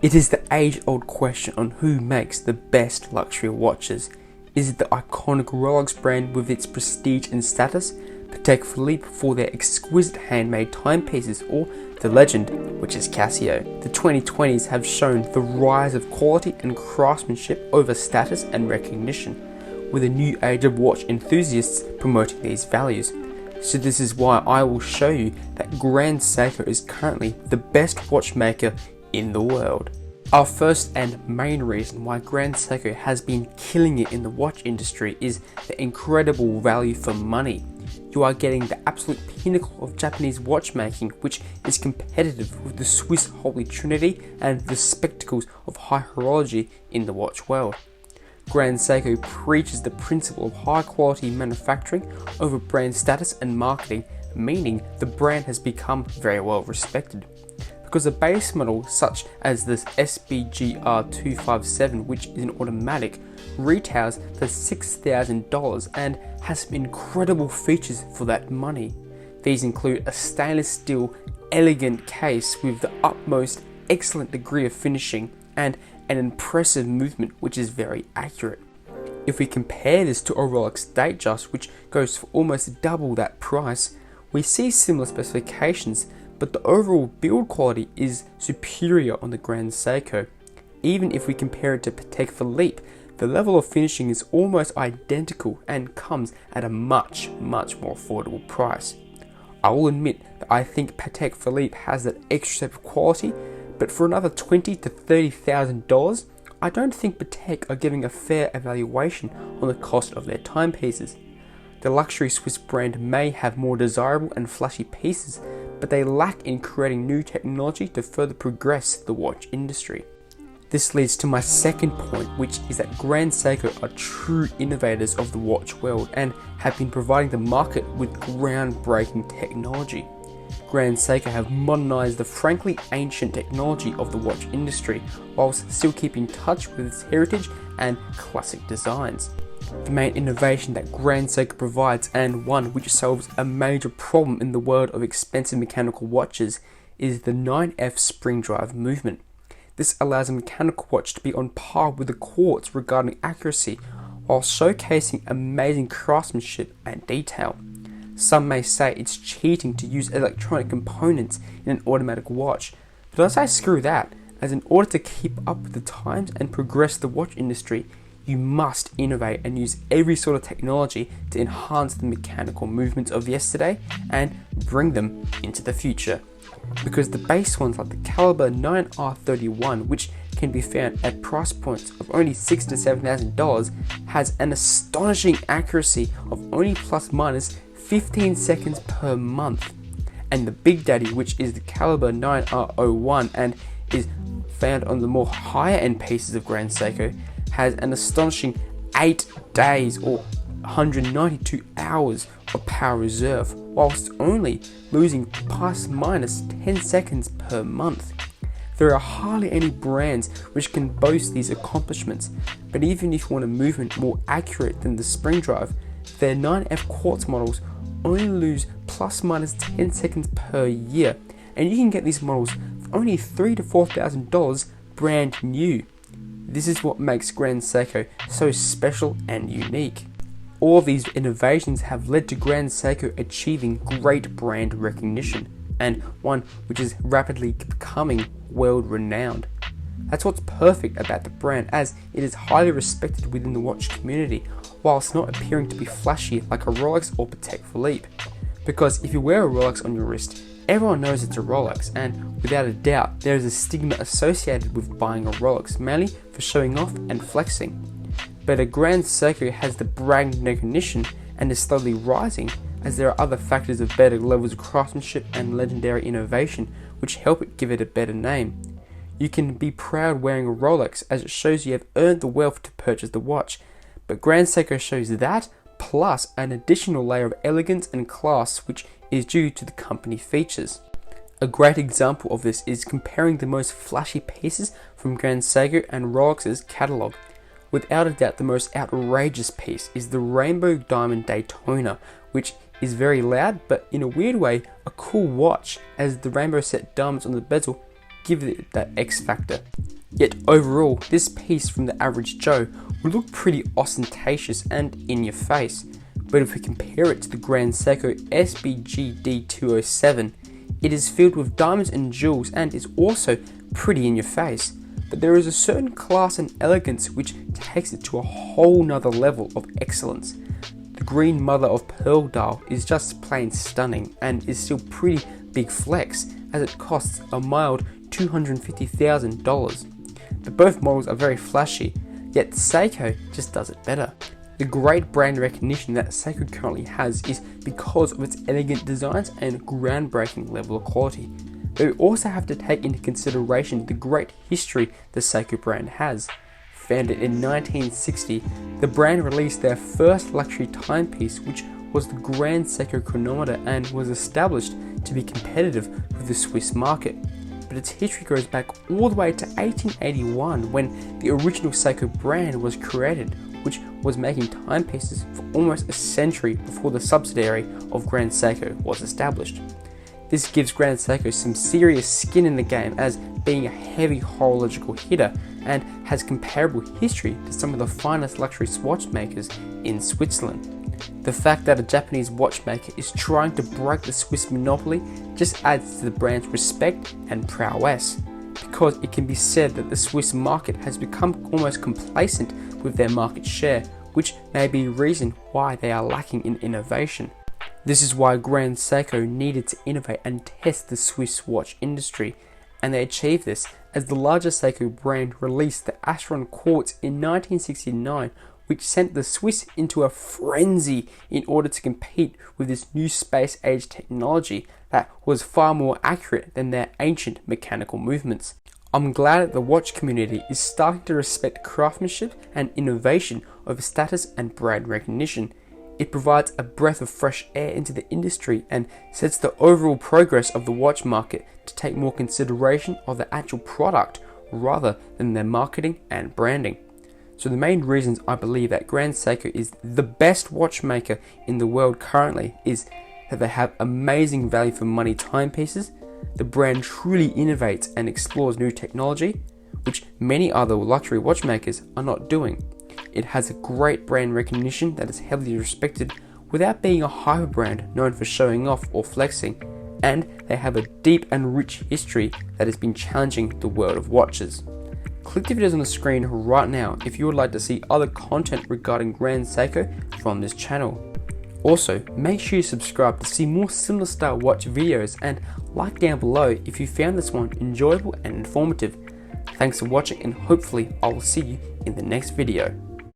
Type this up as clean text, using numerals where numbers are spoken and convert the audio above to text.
It is the age-old question on who makes the best luxury watches. Is it the iconic Rolex brand with its prestige and status, Patek Philippe for their exquisite handmade timepieces, or the legend, which is Casio? The 2020s have shown the rise of quality and craftsmanship over status and recognition, with a new age of watch enthusiasts promoting these values. So this is why I will show you that Grand Seiko is currently the best watchmaker in the world. Our first and main reason why Grand Seiko has been killing it in the watch industry is the incredible value for money. You are getting the absolute pinnacle of Japanese watchmaking, which is competitive with the Swiss Holy Trinity and the spectacles of high horology in the watch world. Grand Seiko preaches the principle of high quality manufacturing over brand status and marketing, meaning the brand has become very well respected. Because a base model such as this SBGR257, which is an automatic, retails for $6,000 and has some incredible features for that money. These include a stainless steel elegant case with the utmost excellent degree of finishing and an impressive movement which is very accurate. If we compare this to a Rolex Datejust, which goes for almost double that price, we see similar specifications, but the overall build quality is superior on the Grand Seiko. Even if we compare it to Patek Philippe, the level of finishing is almost identical and comes at a much more affordable price. I will admit that I think Patek Philippe has that extra step of quality, but for another $20,000 to $30,000, I don't think Patek are giving a fair evaluation on the cost of their timepieces. The luxury Swiss brand may have more desirable and flashy pieces, but they lack in creating new technology to further progress the watch industry. This leads to my second point, which is that Grand Seiko are true innovators of the watch world and have been providing the market with groundbreaking technology. Grand Seiko have modernized the frankly ancient technology of the watch industry, whilst still keeping in touch with its heritage and classic designs. The main innovation that Grand Seiko provides, and one which solves a major problem in the world of expensive mechanical watches, is the 9F spring drive movement. This allows a mechanical watch to be on par with the quartz regarding accuracy, while showcasing amazing craftsmanship and detail. Some may say it's cheating to use electronic components in an automatic watch, but I say screw that, as in order to keep up with the times and progress the watch industry, you must innovate and use every sort of technology to enhance the mechanical movements of yesterday and bring them into the future. Because the base ones like the caliber 9R31, which can be found at price points of only $6,000 to $7,000, has an astonishing accuracy of only plus minus 15 seconds per month. And the Big Daddy, which is the caliber 9R01 and is found on the more higher end pieces of Grand Seiko, has an astonishing 8 days or 192 hours of power reserve, whilst only losing plus minus 10 seconds per month. There are hardly any brands which can boast these accomplishments, but even if you want a movement more accurate than the spring drive, their 9F quartz models only lose plus minus 10 seconds per year, and you can get these models for only $3,000 to $4,000 brand new. This is what makes Grand Seiko so special and unique. All of these innovations have led to Grand Seiko achieving great brand recognition, and one which is rapidly becoming world renowned. That's what's perfect about the brand, as it is highly respected within the watch community, whilst not appearing to be flashy like a Rolex or Patek Philippe. Because if you wear a Rolex on your wrist, everyone knows it's a Rolex, and without a doubt there is a stigma associated with buying a Rolex, mainly for showing off and flexing. But a Grand Seiko has the brand recognition and is slowly rising, as there are other factors of better levels of craftsmanship and legendary innovation which help it give it a better name. You can be proud wearing a Rolex, as it shows you have earned the wealth to purchase the watch, but Grand Seiko shows that plus an additional layer of elegance and class which is due to the company features. A great example of this is comparing the most flashy pieces from Grand Seiko and Rolex's catalogue. Without a doubt, the most outrageous piece is the Rainbow Diamond Daytona, which is very loud, but in a weird way, a cool watch, as the rainbow set diamonds on the bezel give it that X factor. Yet overall, this piece from the average Joe would look pretty ostentatious and in your face. But if we compare it to the Grand Seiko SBG D207, it is filled with diamonds and jewels and is also pretty in your face. But there is a certain class and elegance which takes it to a whole nother level of excellence. The green mother of pearl dial is just plain stunning and is still pretty big flex, as it costs a mild $250,000. But both models are very flashy, yet Seiko just does it better. The great brand recognition that Seiko currently has is because of its elegant designs and groundbreaking level of quality. But we also have to take into consideration the great history the Seiko brand has. Founded in 1960, the brand released their first luxury timepiece, which was the Grand Seiko chronometer, and was established to be competitive with the Swiss market. But its history goes back all the way to 1881, when the original Seiko brand was created, which was making timepieces for almost a century before the subsidiary of Grand Seiko was established. This gives Grand Seiko some serious skin in the game as being a heavy horological hitter, and has comparable history to some of the finest luxury watchmakers in Switzerland. The fact that a Japanese watchmaker is trying to break the Swiss monopoly just adds to the brand's respect and prowess, because it can be said that the Swiss market has become almost complacent with their market share, which may be a reason why they are lacking in innovation. This is why Grand Seiko needed to innovate and test the Swiss watch industry, and they achieved this as the largest Seiko brand released the Astron Quartz in 1969, which sent the Swiss into a frenzy in order to compete with this new space age technology that was far more accurate than their ancient mechanical movements. I'm glad that the watch community is starting to respect craftsmanship and innovation over status and brand recognition. It provides a breath of fresh air into the industry and sets the overall progress of the watch market to take more consideration of the actual product rather than their marketing and branding. So the main reasons I believe that Grand Seiko is the best watchmaker in the world currently is that they have amazing value for money timepieces, the brand truly innovates and explores new technology, which many other luxury watchmakers are not doing. It has a great brand recognition that is heavily respected without being a hyper brand known for showing off or flexing, and they have a deep and rich history that has been challenging the world of watches. Click the videos on the screen right now if you would like to see other content regarding Grand Seiko from this channel. Also, make sure you subscribe to see more similar style watch videos, and like down below if you found this one enjoyable and informative. Thanks for watching, and hopefully I will see you in the next video.